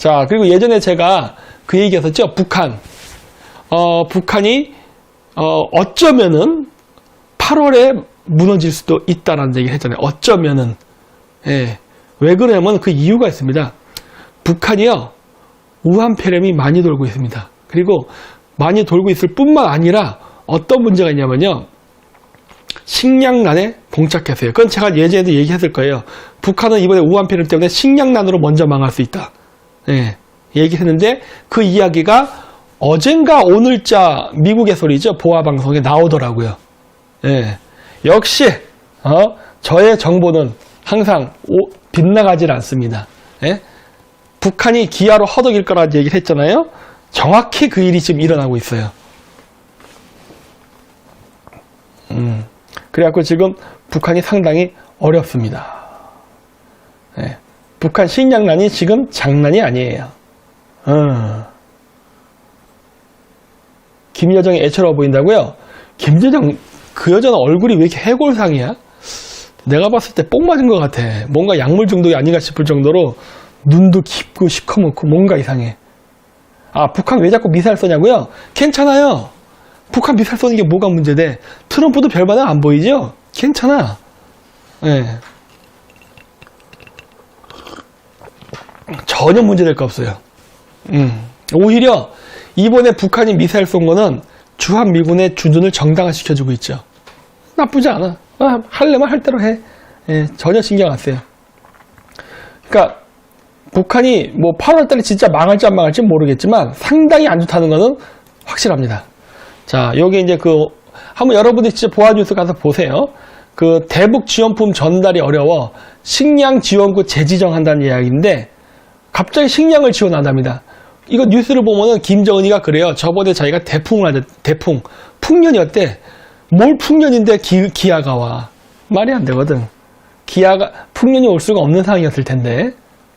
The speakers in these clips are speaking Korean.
자, 그리고 예전에 제가 그 얘기 했었죠. 북한이 어쩌면은 8월에 무너질 수도 있다라는 얘기를 했잖아요. 어쩌면은. 예. 왜 그러냐면 그 이유가 있습니다. 북한이요, 우한폐렴이 많이 돌고 있습니다. 그리고 많이 돌고 있을 뿐만 아니라 어떤 문제가 있냐면요, 식량난에 봉착했어요. 그건 제가 예전에도 얘기했을 거예요. 북한은 이번에 우한폐렴 때문에 식량난으로 먼저 망할 수 있다. 예, 얘기했는데 그 이야기가 어젠가 오늘자 미국의 소리죠. 보아방송에 나오더라고요. 예, 역시 저의 정보는 항상 빗나가질 않습니다. 예? 북한이 기아로 허덕일 거라는 얘기를 했잖아요. 정확히 그 일이 지금 일어나고 있어요. 그래갖고 지금 북한이 상당히 어렵습니다. 예. 북한 식량난이 지금 장난이 아니에요. 김여정이 애처로워 보인다고요? 김여정, 그 여자는 얼굴이 왜 이렇게 해골상이야? 내가 봤을 때 뽕 맞은 것 같아. 뭔가 약물 중독이 아닌가 싶을 정도로 눈도 깊고 시커멓고 뭔가 이상해. 아, 북한 왜 자꾸 미사일 쏘냐고요? 괜찮아요. 북한 미사일 쏘는 게 뭐가 문제돼? 트럼프도 별 반응 안 보이죠? 괜찮아. 예. 전혀 문제될 거 없어요. 오히려 이번에 북한이 미사일 쏜 거는 주한미군의 주둔을 정당화시켜주고 있죠. 나쁘지 않아. 하려면 할 대로 해. 예, 전혀 신경 안 써요. 그러니까 북한이 뭐 8월달에 진짜 망할지 안 망할지 모르겠지만 상당히 안 좋다는 거는 확실합니다. 자, 여기 이제 한번 여러분들이 진짜 보아뉴스 가서 보세요. 그 대북 지원품 전달이 어려워 식량 지원구 재지정한다는 이야기인데 갑자기 식량을 지원한답니다. 이거 뉴스를 보면은 김정은이가 그래요. 저번에 자기가 풍년이었대. 뭘 풍년인데 기아가 와. 말이 안 되거든. 풍년이 올 수가 없는 상황이었을 텐데.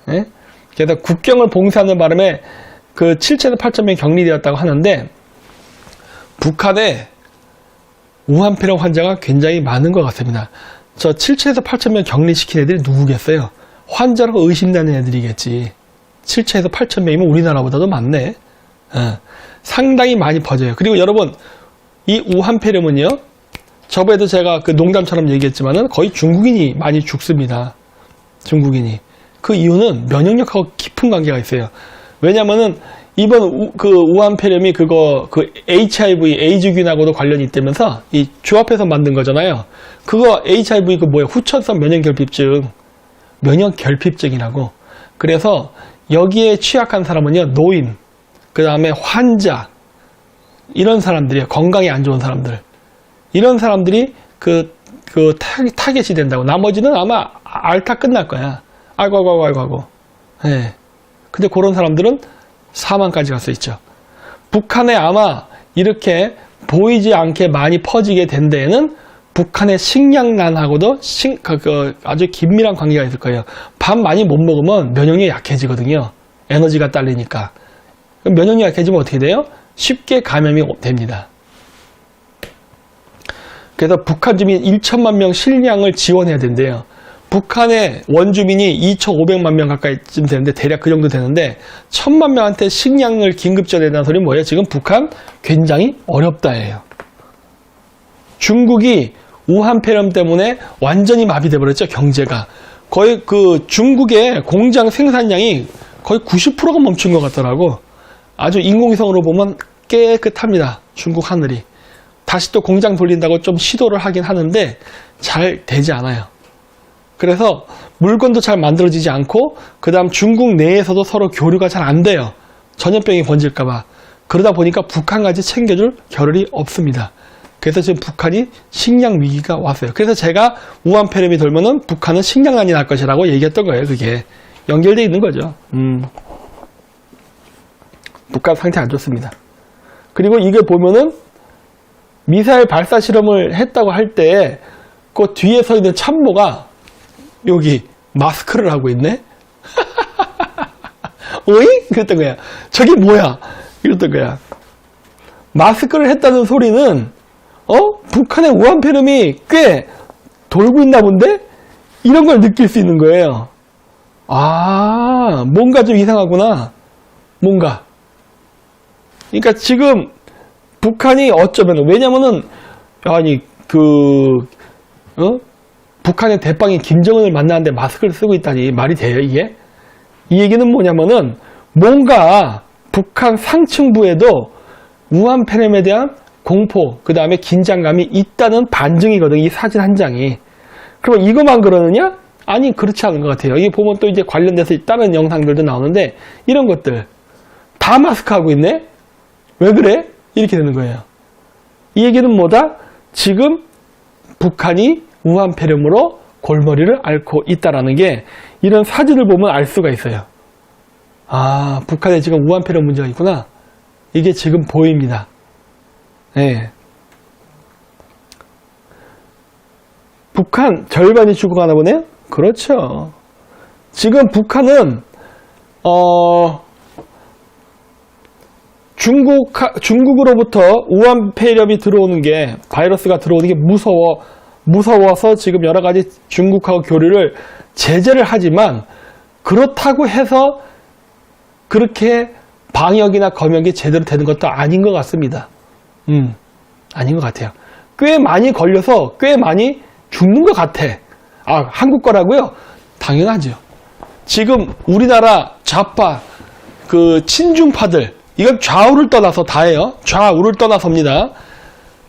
예? 그래서 국경을 봉쇄하는 바람에 그 7천에서 8천 명이 격리되었다고 하는데 북한에 우한폐렴 환자가 굉장히 많은 것 같습니다. 저 7천에서 8천 명 격리시킨 애들이 누구겠어요? 환자라고 의심되는 애들이겠지. 7천에서 8천 명이면 우리나라보다도 많네. 상당히 많이 퍼져요. 그리고 여러분, 이 우한폐렴은요, 저번에도 제가 그 농담처럼 얘기했지만은 거의 중국인이 많이 죽습니다. 중국인이. 그 이유는 면역력하고 깊은 관계가 있어요. 왜냐면은 이번 그 우한폐렴이 그 HIV, 에이즈균하고도 관련이 있다면서 이 조합해서 만든 거잖아요. 그거 HIV 후천성 면역결핍증이라고. 그래서 여기에 취약한 사람은요, 노인, 그 다음에 환자, 이런 사람들이에요. 건강이 안 좋은 사람들. 이런 사람들이 타겟이 된다고. 나머지는 아마 앓다 끝날 거야. 아이고. 예. 근데 그런 사람들은 사망까지 갈 수 있죠. 북한에 아마 이렇게 보이지 않게 많이 퍼지게 된 데에는 북한의 식량난하고도 아주 긴밀한 관계가 있을 거예요. 밥 많이 못 먹으면 면역력이 약해지거든요. 에너지가 딸리니까. 면역력이 약해지면 어떻게 돼요? 쉽게 감염이 됩니다. 그래서 북한 주민 1천만 명 식량을 지원해야 된대요. 북한의 원주민이 2,500만 명 가까이쯤 되는데 대략 그 정도 되는데 1,000만 명한테 식량을 긴급 지원해달라는 소리는 뭐예요? 지금 북한 굉장히 어렵다예요. 중국이 우한폐렴 때문에 완전히 마비돼 버렸죠. 경제가. 거의 중국의 공장 생산량이 거의 90%가 멈춘 것 같더라고. 아주 인공위성으로 보면 깨끗합니다. 중국 하늘이. 다시 또 공장 돌린다고 좀 시도를 하긴 하는데 잘 되지 않아요. 그래서 물건도 잘 만들어지지 않고 그 다음 중국 내에서도 서로 교류가 잘 안 돼요. 전염병이 번질까봐. 그러다 보니까 북한까지 챙겨줄 겨를이 없습니다. 그래서 지금 북한이 식량 위기가 왔어요. 그래서 제가 우한폐렴이 돌면은 북한은 식량난이 날 것이라고 얘기했던 거예요. 그게 연결되어 있는 거죠. 북한 상태 안 좋습니다. 그리고 이걸 보면은 미사일 발사 실험을 했다고 할 때 그 뒤에 서 있는 참모가 여기 마스크를 하고 있네? 어이? 그랬던 거야. 저게 뭐야? 이랬던 거야. 마스크를 했다는 소리는 북한의 우한폐렴이 꽤 돌고 있나 본데? 이런 걸 느낄 수 있는 거예요. 아, 뭔가 좀 이상하구나. 뭔가. 그러니까 지금 북한이 어쩌면, 왜냐면은, 아니, 북한의 대빵이 김정은을 만나는데 마스크를 쓰고 있다니 말이 돼요, 이게? 이 얘기는 뭐냐면은, 뭔가 북한 상층부에도 우한 폐렴에 대한 공포, 그 다음에 긴장감이 있다는 반증이거든, 이 사진 한 장이. 그럼 이것만 그러느냐? 아니, 그렇지 않은 것 같아요. 여기 보면 또 이제 관련돼서 다른 영상들도 나오는데, 이런 것들 다 마스크 하고 있네? 왜 그래? 이렇게 되는 거예요. 이 얘기는 뭐다? 지금 북한이 우한 폐렴으로 골머리를 앓고 있다라는 게 이런 사진을 보면 알 수가 있어요. 아, 북한에 지금 우한 폐렴 문제가 있구나. 이게 지금 보입니다. 네. 북한 절반이 죽어가나 보네요? 그렇죠. 지금 북한은 중국으로부터 우한 폐렴이 들어오는 게, 바이러스가 들어오는 게 무서워서 지금 여러 가지 중국하고 교류를 제재를 하지만, 그렇다고 해서 그렇게 방역이나 검역이 제대로 되는 것도 아닌 것 같습니다. 아닌 것 같아요. 꽤 많이 걸려서 꽤 많이 죽는 것 같아. 아, 한국 거라고요? 당연하죠. 지금 우리나라 좌파 친중파들, 이건 좌우를 떠나서 다예요. 좌우를 떠나서입니다.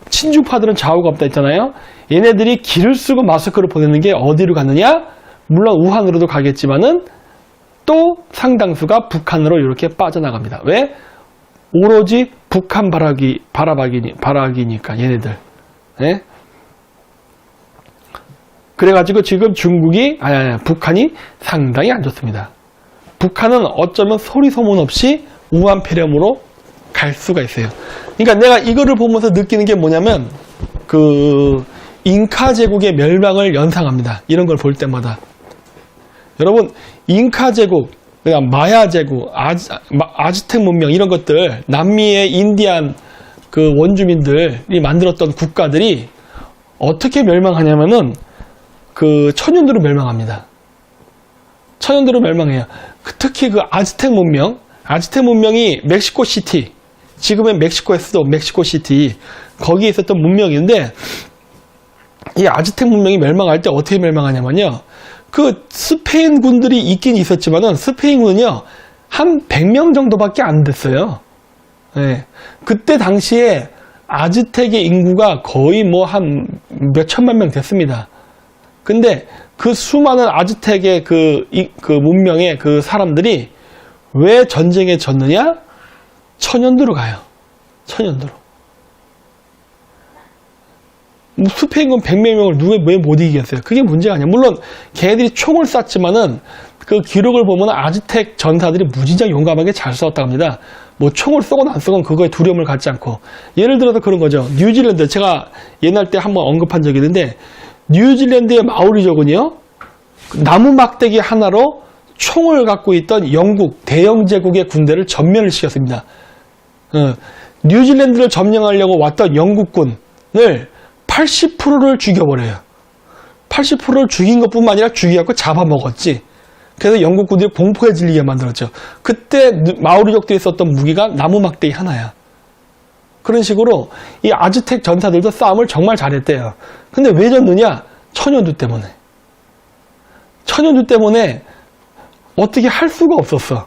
친중파들은 좌우가 없다 했잖아요. 얘네들이 기를 쓰고 마스크를 보내는 게 어디로 가느냐? 물론 우한으로도 가겠지만은 또 상당수가 북한으로 이렇게 빠져나갑니다. 왜? 오로지 북한 바라기니까 얘네들. 네? 그래가지고 지금 북한이 상당히 안 좋습니다. 북한은 어쩌면 소리 소문 없이 우한 폐렴으로 갈 수가 있어요. 그러니까 내가 이거를 보면서 느끼는 게 뭐냐면, 잉카 제국의 멸망을 연상합니다. 이런 걸 볼 때마다. 여러분, 잉카 제국, 그러니까 마야 제국, 아즈텍 문명, 이런 것들, 남미의 인디안 원주민들이 만들었던 국가들이 어떻게 멸망하냐면은, 천연두로 멸망합니다. 천연두로 멸망해요. 특히 아즈텍 문명이 멕시코 시티, 지금의 멕시코의 수도 멕시코시티, 거기에 있었던 문명인데, 이 아즈텍 문명이 멸망할 때 어떻게 멸망하냐면요, 스페인 군들이 있긴 있었지만은, 스페인 군은요, 한 100명 정도밖에 안 됐어요. 네. 그때 당시에 아즈텍의 인구가 거의 한 몇천만 명 됐습니다. 근데 그 수많은 아즈텍의 문명의 사람들이 왜 전쟁에 졌느냐? 천연두로 가요. 천연두로. 스페인군 100명을 누가 왜 못 이기겠어요? 그게 문제가 아니야. 물론 걔네들이 총을 쐈지만은 그 기록을 보면 아즈텍 전사들이 무진장 용감하게 잘 싸웠다고 합니다. 총을 쏘건 안 쏘건 그거에 두려움을 갖지 않고. 예를 들어서 그런 거죠. 뉴질랜드, 제가 옛날 때 한번 언급한 적이 있는데, 뉴질랜드의 마오리족은요, 나무 막대기 하나로 총을 갖고 있던 영국, 대영 제국의 군대를 전면을 시켰습니다. 뉴질랜드를 점령하려고 왔던 영국군을 80%를 죽여버려요. 80%를 죽인 것뿐만 아니라 죽여갖고 잡아먹었지. 그래서 영국군들이 공포에 질리게 만들었죠. 그때 마오리족들이 썼던 무기가 나무 막대기 하나야. 그런 식으로 이 아즈텍 전사들도 싸움을 정말 잘했대요. 근데 왜 졌느냐? 천연두 때문에. 천연두 때문에 어떻게 할 수가 없었어.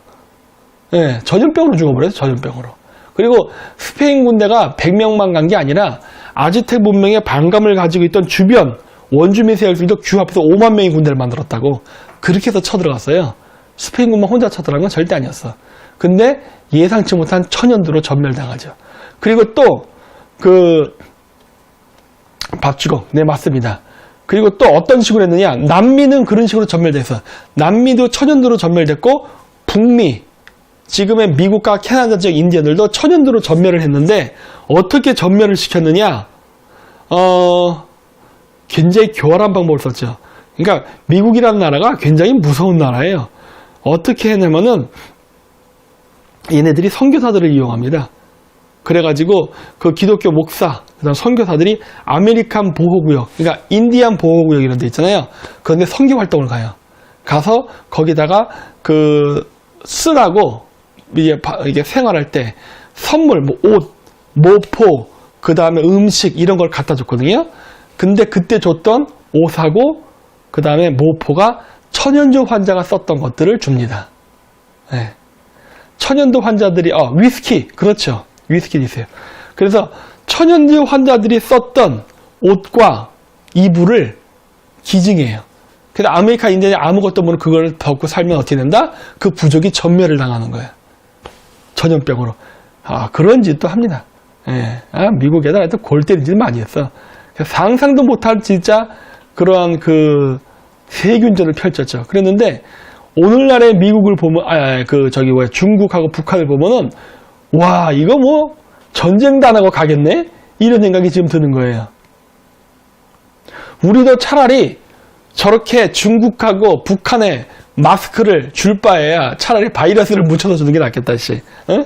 예, 전염병으로 죽어버렸어, 전염병으로. 그리고 스페인 군대가 100명만 간 게 아니라 아즈텍 문명의 반감을 가지고 있던 주변 원주민 세력들도 규합해서 5만 명의 군대를 만들었다고. 그렇게 해서 쳐들어갔어요. 스페인 군만 혼자 쳐들어간 건 절대 아니었어. 근데 예상치 못한 천연두로 전멸당하죠. 그리고 또 밥주걱, 네, 맞습니다. 그리고 또 어떤 식으로 했느냐? 남미는 그런 식으로 전멸돼서, 남미도 천연두로 전멸됐고, 북미, 지금의 미국과 캐나다 지역 인디언들도 천연두로 전멸을 했는데, 어떻게 전멸을 시켰느냐? 굉장히 교활한 방법을 썼죠. 그러니까 미국이라는 나라가 굉장히 무서운 나라예요. 어떻게 했냐면은 얘네들이 선교사들을 이용합니다. 그래가지고 그 기독교 목사, 그다음 선교사들이 아메리칸 보호구역, 그러니까 인디안 보호구역 이런 데 있잖아요. 그런데 선교 활동을 가요. 가서 거기다가 쓰라고 이게 생활할 때 선물, 뭐 옷, 모포, 그 다음에 음식 이런 걸 갖다 줬거든요. 근데 그때 줬던 옷하고 그 다음에 모포가 천연두 환자가 썼던 것들을 줍니다. 네. 천연두 환자들이 위스키, 그렇죠. 위스키 있어요. 그래서 천연두 환자들이 썼던 옷과 이불을 기증해요. 그래서 아메리카 인디언이 아무것도 모르는 그걸 덮고 살면 어떻게 된다? 그 부족이 전멸을 당하는 거예요. 전염병으로. 그런 짓도 합니다. 예. 미국에다 하여튼 골 때린 짓 많이 했어. 상상도 못할 진짜 그러한 그 세균전을 펼쳤죠. 그랬는데 오늘날의 미국을 보면 중국하고 북한을 보면은 와 이거 뭐 전쟁도 안 하고 가겠네? 이런 생각이 지금 드는 거예요. 우리도 차라리 저렇게 중국하고 북한에 마스크를 줄 바에야 차라리 바이러스를 묻혀서 주는 게 낫겠다, 씨. 응?